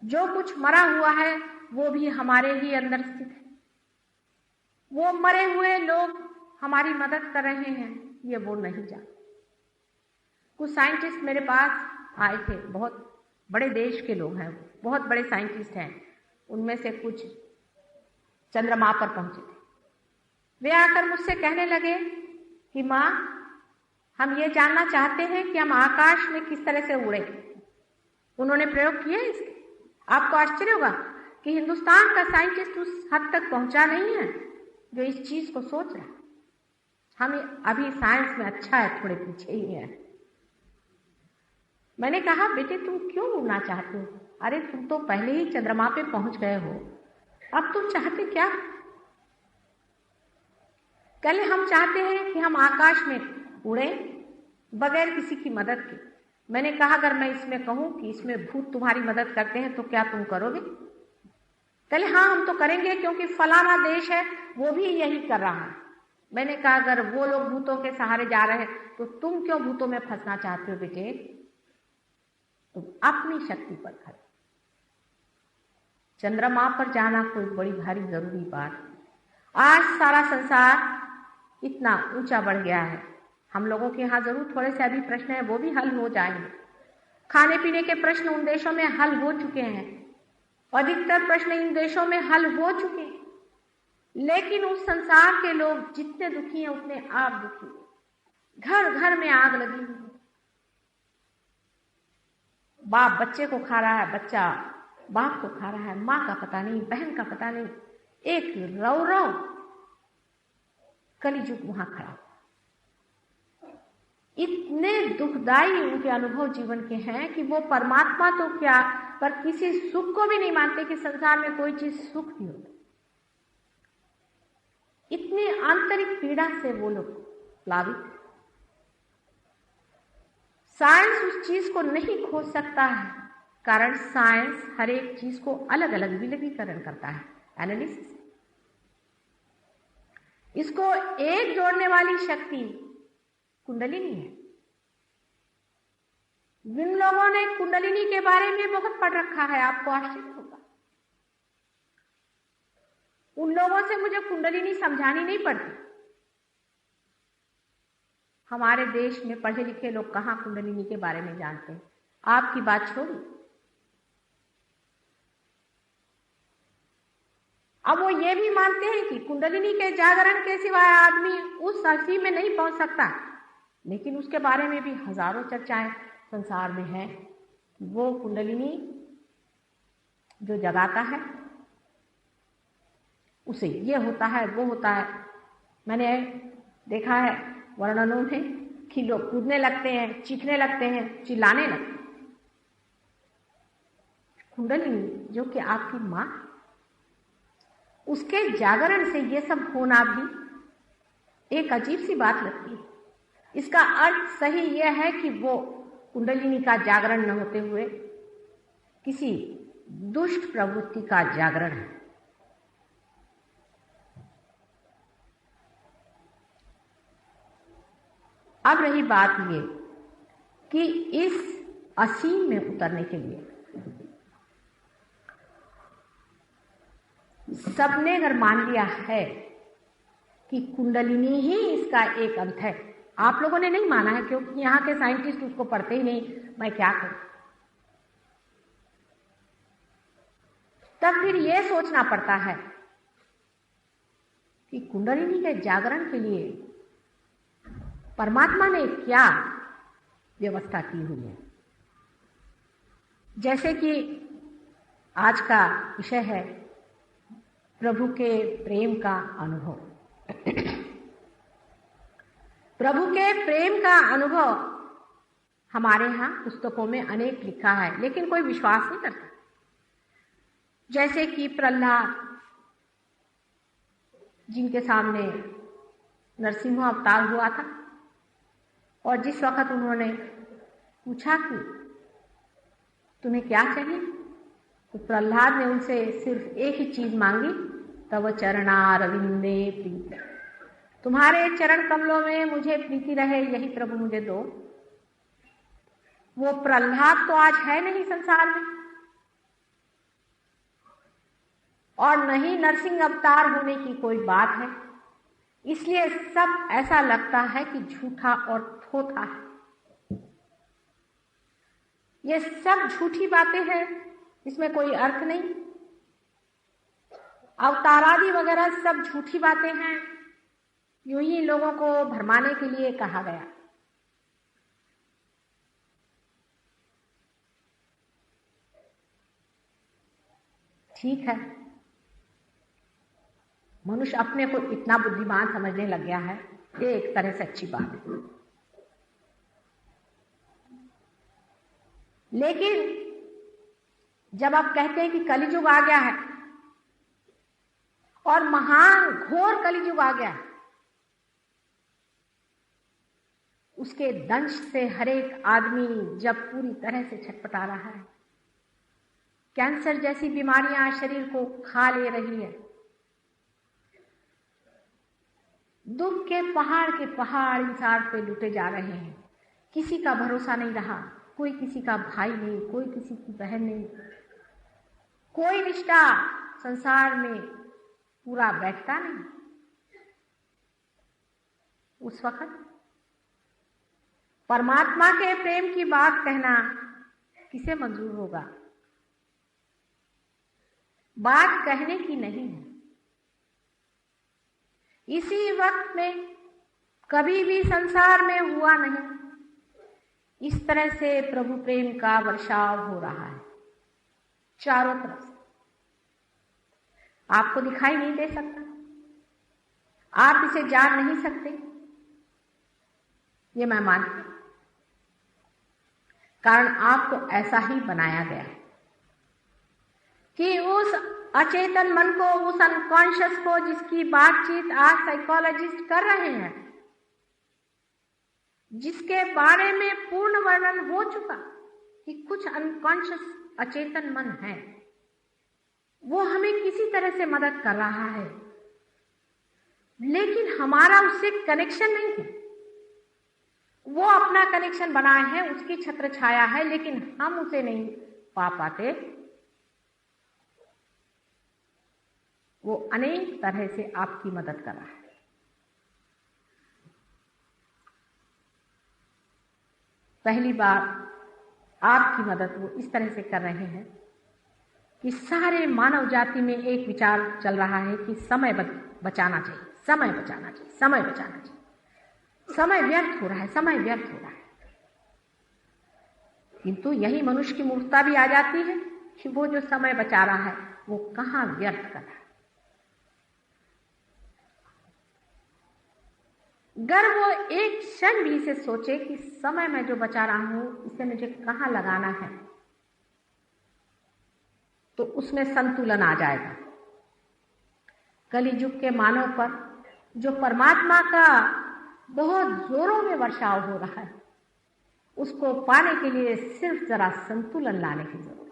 जो कुछ मरा हुआ है वो भी हमारे ही अंदर स्थित है। वो मरे हुए लोग हमारी मदद कर रहे हैं, ये वो नहीं जानते। कुछ साइंटिस्ट मेरे पास आए थे, बहुत बड़े देश के लोग हैं, बहुत बड़े साइंटिस्ट हैं। उनमें से कुछ चंद्रमा पर पहुंचे थे। वे आकर मुझसे कहने लगे कि माँ, हम ये जानना चाहते हैं कि हम आकाश में किस तरह से उड़े। उन्होंने प्रयोग किए इसके। आपको आश्चर्य होगा कि हिंदुस्तान का साइंटिस्ट उस हद तक पहुंचा नहीं है जो इस चीज को सोच रहा है। हम अभी साइंस में अच्छा है, थोड़े पीछे ही है। मैंने कहा, बेटे तुम क्यों उड़ना चाहते हो? अरे तुम तो पहले ही चंद्रमा पे पहुंच गए हो, अब तुम चाहते क्या? कल हम चाहते हैं कि हम आकाश में उड़े बगैर किसी की मदद के। मैंने कहा, अगर मैं इसमें कहूं कि इसमें भूत तुम्हारी मदद करते हैं तो क्या तुम करोगे? कल हाँ, हम तो करेंगे क्योंकि फलाना देश है वो भी यही कर रहा है। मैंने कहा, अगर वो लोग भूतों के सहारे जा रहे हैं तो तुम क्यों भूतों में फंसना चाहते हो? बेटे तुम अपनी शक्ति पर खड़े। चंद्रमा पर जाना कोई बड़ी भारी जरूरी बात। आज सारा संसार इतना ऊंचा बढ़ गया है, हम लोगों के यहाँ जरूर थोड़े से अभी प्रश्न है, वो भी हल हो जाएंगे। खाने पीने के प्रश्न उन देशों में हल हो चुके हैं, अधिकतर प्रश्न इन देशों में हल हो चुके हैं, लेकिन उस संसार के लोग जितने दुखी हैं उतने आप दुखी हैं। घर घर में आग लगी हुई है। बाप बच्चे को खा रहा है, बच्चा बाप को खा रहा है, माँ का पता नहीं, बहन का पता नहीं, एक रौ रौ कलिजुग वहां खड़ा। इतने दुखदाई उनके अनुभव जीवन के हैं कि वो परमात्मा तो क्या, पर किसी सुख को भी नहीं मानते कि संसार में कोई चीज सुख भी होती। इतनी आंतरिक पीड़ा से वो लोग प्लावित। साइंस उस चीज को नहीं खोज सकता है, कारण साइंस हर एक चीज को अलग अलग विलगीकरण करता है, एनालिसिस। इसको एक जोड़ने वाली शक्ति कुंडलिनी है। जिन लोगों ने कुंडलिनी के बारे में बहुत पढ़ रखा है, आपको आश्चर्य होगा, उन लोगों से मुझे कुंडलिनी समझानी नहीं पड़ती। हमारे देश में पढ़े लिखे लोग कहाँ कुंडलिनी के बारे में जानते हैं? आपकी बात छोड़िए। अब वो ये भी मानते हैं कि कुंडलिनी के जागरण के सिवाय आदमी उस स्थिति में नहीं पहुंच सकता, लेकिन उसके बारे में भी हजारों चर्चाएं संसार में है। वो कुंडलिनी जो जगाता है उसे ये होता है, वो होता है। मैंने देखा है वर्णनों में कि लोग कूदने लगते हैं, चीखने लगते हैं, चिल्लाने लगते हैं। कुंडलिनी जो कि आपकी माँ, उसके जागरण से ये सब होना भी एक अजीब सी बात लगती है। इसका अर्थ सही यह है कि वो कुंडलिनी का जागरण न होते हुए किसी दुष्ट प्रवृत्ति का जागरण है। अब रही बात ये कि इस असीम में उतरने के लिए सबने अगर मान लिया है कि कुंडलिनी ही इसका एक अंत है। आप लोगों ने नहीं माना है क्योंकि यहाँ के साइंटिस्ट उसको पढ़ते ही नहीं, मैं क्या करूं? तब फिर यह सोचना पड़ता है कि कुंडलिनी के जागरण के लिए परमात्मा ने क्या व्यवस्था की हुई है। जैसे कि आज का विषय है प्रभु के प्रेम का अनुभव। प्रभु के प्रेम का अनुभव हमारे यहाँ पुस्तकों में अनेक लिखा है, लेकिन कोई विश्वास नहीं करता। जैसे कि प्रहलाद, जिनके सामने नरसिंह अवतार हुआ था, और जिस वक्त उन्होंने पूछा कि तुम्हें क्या चाहिए, तो प्रहलाद ने उनसे सिर्फ एक ही चीज मांगी, तव चरणारविंदे प्रीत, तुम्हारे चरण कमलों में मुझे प्रीति रहे, यही प्रभु मुझे दो। वो प्रहलाद तो आज है नहीं संसार में, और न ही नरसिंह अवतार होने की कोई बात है। इसलिए सब ऐसा लगता है कि झूठा और थोथा है। ये सब झूठी बातें हैं, इसमें कोई अर्थ नहीं। अवतारादि वगैरह सब झूठी बातें हैं, यूं ही लोगों को भरमाने के लिए कहा गया। ठीक है, मनुष्य अपने को इतना बुद्धिमान समझने लग गया है, ये एक तरह से अच्छी बात है। लेकिन जब आप कहते हैं कि कलियुग आ गया है और महान घोर कलियुग आ गया है, उसके दंश से हर एक आदमी जब पूरी तरह से छटपटा रहा है, कैंसर जैसी बीमारियां शरीर को खा ले रही है, दुख के पहाड़ इंसान पे लुटे जा रहे हैं, किसी का भरोसा नहीं रहा, कोई किसी का भाई नहीं, कोई किसी की बहन नहीं, कोई रिश्ता संसार में पूरा बैठता नहीं। उस वक्त परमात्मा के प्रेम की बात कहना किसे मंजूर होगा? बात कहने की नहीं है। इसी वक्त में कभी भी संसार में हुआ नहीं, इस तरह से प्रभु प्रेम का वर्षाव हो रहा है चारों तरफ से। आपको दिखाई नहीं दे सकता, आप इसे जान नहीं सकते, ये मैं मानती हूं, कारण आपको ऐसा ही बनाया गया है कि उस अचेतन मन को, उस अनकॉन्शियस को, जिसकी बातचीत आज साइकोलॉजिस्ट कर रहे हैं, जिसके बारे में पूर्ण वर्णन हो चुका कि कुछ अनकॉन्शियस अचेतन मन है, वो हमें किसी तरह से मदद कर रहा है, लेकिन हमारा उससे कनेक्शन नहीं है। वो अपना कनेक्शन बनाए है, उसकी छत्र छाया है, लेकिन हम उसे नहीं पा पाते। वो अनेक तरह से आपकी मदद कर रहा है। पहली बार आपकी मदद वो इस तरह से कर रहे हैं कि सारे मानव जाति में एक विचार चल रहा है कि समय बचाना चाहिए, समय बचाना चाहिए, समय बचाना चाहिए, समय व्यर्थ हो रहा है, समय व्यर्थ हो रहा है। किंतु यही मनुष्य की मूर्खता भी आ जाती है कि वो जो समय बचा रहा है वो कहाँ व्यर्थ कर रहा है। अगर वो एक क्षण भी इसे सोचे कि समय मैं जो बचा रहा हूं इसे मुझे कहाँ लगाना है, तो उसमें संतुलन आ जाएगा। कलियुग के मानव पर जो परमात्मा का बहुत जोरों में वर्षाव हो रहा है, उसको पाने के लिए सिर्फ जरा संतुलन लाने की जरूरत है।